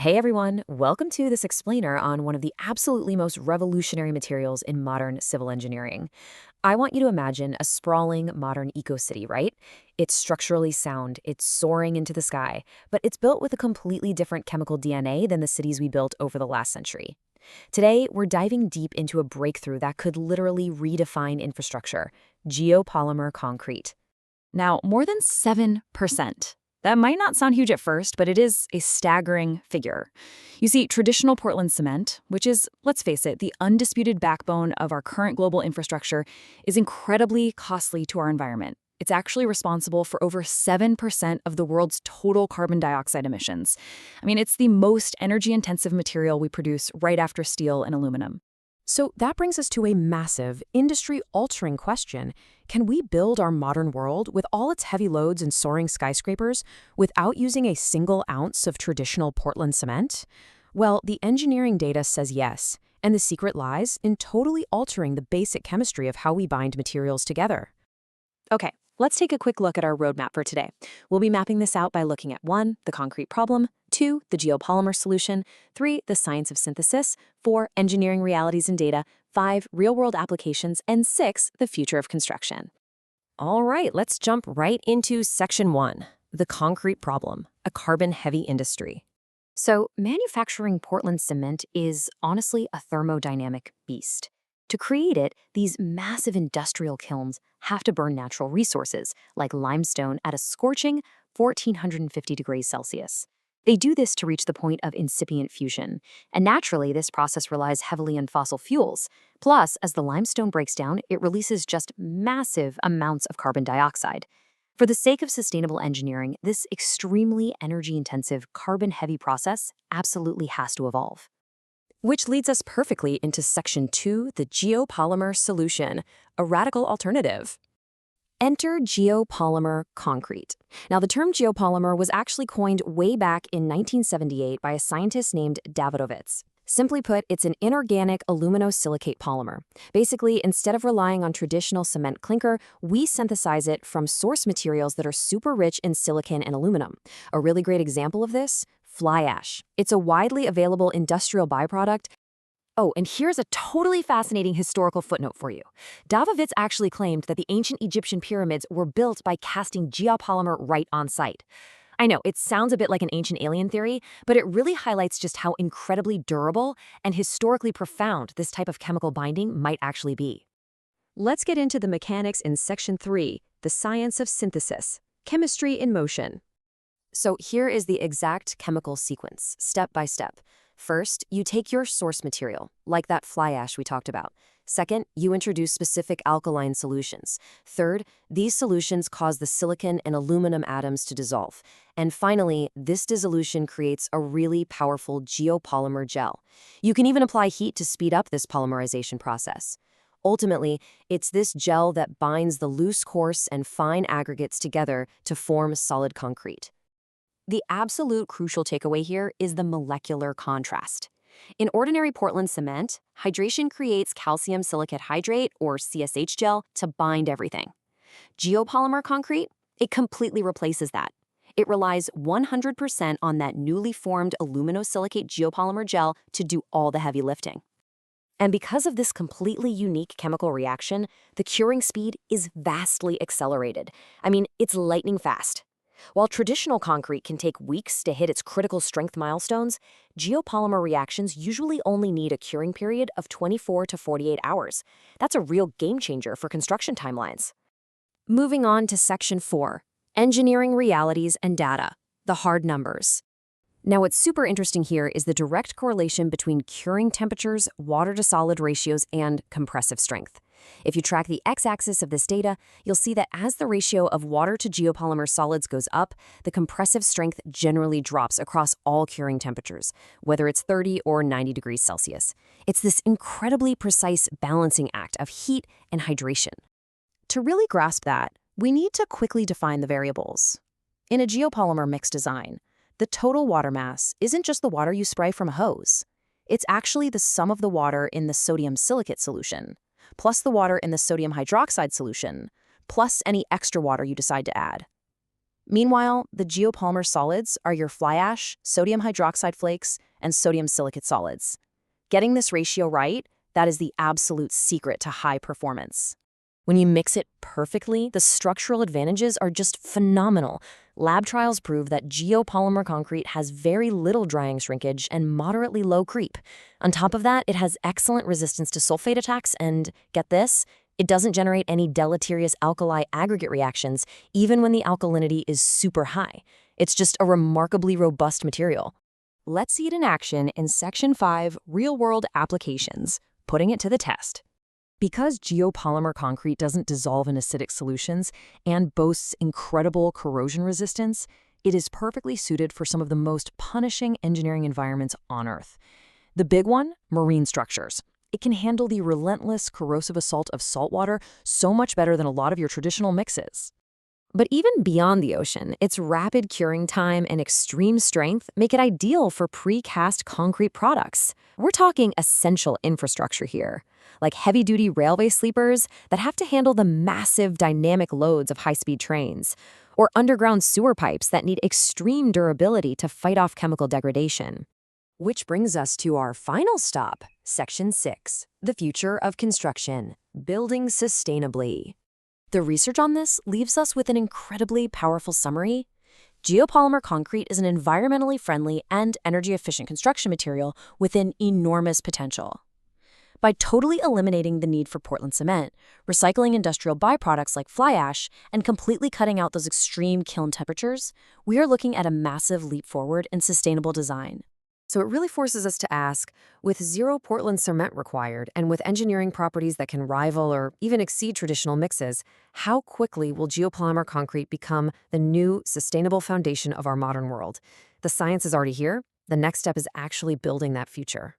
Hey everyone, welcome to this explainer on one of the absolutely most revolutionary materials in modern civil engineering. I want you to imagine a sprawling modern eco-city, right? It's structurally sound, it's soaring into the sky, but it's built with a completely different chemical DNA than the cities we built over the last century. Today, we're diving deep into a breakthrough that could literally redefine infrastructure: geopolymer concrete. Now, more than 7%. That might not sound huge at first, but it is a staggering figure. You see, traditional Portland cement, which is, let's face it, the undisputed backbone of our current global infrastructure, is incredibly costly to our environment. It's actually responsible for over 7% of the world's total carbon dioxide emissions. I mean, it's the most energy-intensive material we produce right after steel and aluminum. So that brings us to a massive, industry-altering question. Can we build our modern world with all its heavy loads and soaring skyscrapers without using a single ounce of traditional Portland cement? Well, the engineering data says yes, and the secret lies in totally altering the basic chemistry of how we bind materials together. Okay, let's take a quick look at our roadmap for today. We'll be mapping this out by looking at 1, the concrete problem, 2, the geopolymer solution, 3, the science of synthesis, 4, engineering realities and data, 5, real-world applications, and 6, the future of construction. All right, let's jump right into Section 1, the concrete problem, a carbon-heavy industry. So, manufacturing Portland cement is honestly a thermodynamic beast. To create it, these massive industrial kilns have to burn natural resources, like limestone, at a scorching 1450 degrees Celsius. They do this to reach the point of incipient fusion, and naturally, this process relies heavily on fossil fuels. Plus, as the limestone breaks down, it releases just massive amounts of carbon dioxide. For the sake of sustainable engineering, this extremely energy-intensive, carbon-heavy process absolutely has to evolve. Which leads us perfectly into Section 2, the geopolymer solution, a radical alternative. Enter geopolymer concrete. Now, the term geopolymer was actually coined way back in 1978 by a scientist named Davidovits. Simply put, it's an inorganic aluminosilicate polymer. Basically, instead of relying on traditional cement clinker, we synthesize it from source materials that are super rich in silicon and aluminum. A really great example of this: fly ash. It's a widely available industrial byproduct. Oh, and here's a totally fascinating historical footnote for you. Davidovits actually claimed that the ancient Egyptian pyramids were built by casting geopolymer right on site. I know, it sounds a bit like an ancient alien theory, but it really highlights just how incredibly durable and historically profound this type of chemical binding might actually be. Let's get into the mechanics in Section 3, the science of synthesis, chemistry in motion. So here is the exact chemical sequence, step by step. First, you take your source material, like that fly ash we talked about. Second, you introduce specific alkaline solutions. Third, these solutions cause the silicon and aluminum atoms to dissolve. And finally, this dissolution creates a really powerful geopolymer gel. You can even apply heat to speed up this polymerization process. Ultimately, it's this gel that binds the loose, coarse, and fine aggregates together to form solid concrete. The absolute crucial takeaway here is the molecular contrast. In ordinary Portland cement, hydration creates calcium silicate hydrate, or CSH gel, to bind everything. Geopolymer concrete, it completely replaces that. It relies 100% on that newly formed aluminosilicate geopolymer gel to do all the heavy lifting. And because of this completely unique chemical reaction, the curing speed is vastly accelerated. I mean, it's lightning fast. While traditional concrete can take weeks to hit its critical strength milestones, geopolymer reactions usually only need a curing period of 24 to 48 hours. That's a real game changer for construction timelines. Moving on to Section 4, engineering realities and data, the hard numbers. Now, what's super interesting here is the direct correlation between curing temperatures, water-to-solid ratios, and compressive strength. If you track the x-axis of this data, you'll see that as the ratio of water to geopolymer solids goes up, the compressive strength generally drops across all curing temperatures, whether it's 30 or 90 degrees Celsius. It's this incredibly precise balancing act of heat and hydration. To really grasp that, we need to quickly define the variables. In a geopolymer mix design, the total water mass isn't just the water you spray from a hose. It's actually the sum of the water in the sodium silicate solution, plus the water in the sodium hydroxide solution, plus any extra water you decide to add. Meanwhile, the geopolymer solids are your fly ash, sodium hydroxide flakes, and sodium silicate solids. Getting this ratio right, that is the absolute secret to high performance. When you mix it perfectly, the structural advantages are just phenomenal. Lab trials prove that geopolymer concrete has very little drying shrinkage and moderately low creep. On top of that, it has excellent resistance to sulfate attacks and, get this, it doesn't generate any deleterious alkali aggregate reactions even when the alkalinity is super high. It's just a remarkably robust material. Let's see it in action in Section 5, Real-World Applications, putting it to the test. Because geopolymer concrete doesn't dissolve in acidic solutions and boasts incredible corrosion resistance, it is perfectly suited for some of the most punishing engineering environments on Earth. The big one, marine structures. It can handle the relentless corrosive assault of salt water so much better than a lot of your traditional mixes. But even beyond the ocean, its rapid curing time and extreme strength make it ideal for precast concrete products. We're talking essential infrastructure here, like heavy-duty railway sleepers that have to handle the massive dynamic loads of high-speed trains, or underground sewer pipes that need extreme durability to fight off chemical degradation. Which brings us to our final stop, Section 6, the future of construction, building sustainably. The research on this leaves us with an incredibly powerful summary. Geopolymer concrete is an environmentally friendly and energy-efficient construction material with an enormous potential. By totally eliminating the need for Portland cement, recycling industrial byproducts like fly ash, and completely cutting out those extreme kiln temperatures, we are looking at a massive leap forward in sustainable design. So it really forces us to ask, with zero Portland cement required and with engineering properties that can rival or even exceed traditional mixes, how quickly will geopolymer concrete become the new sustainable foundation of our modern world? The science is already here. The next step is actually building that future.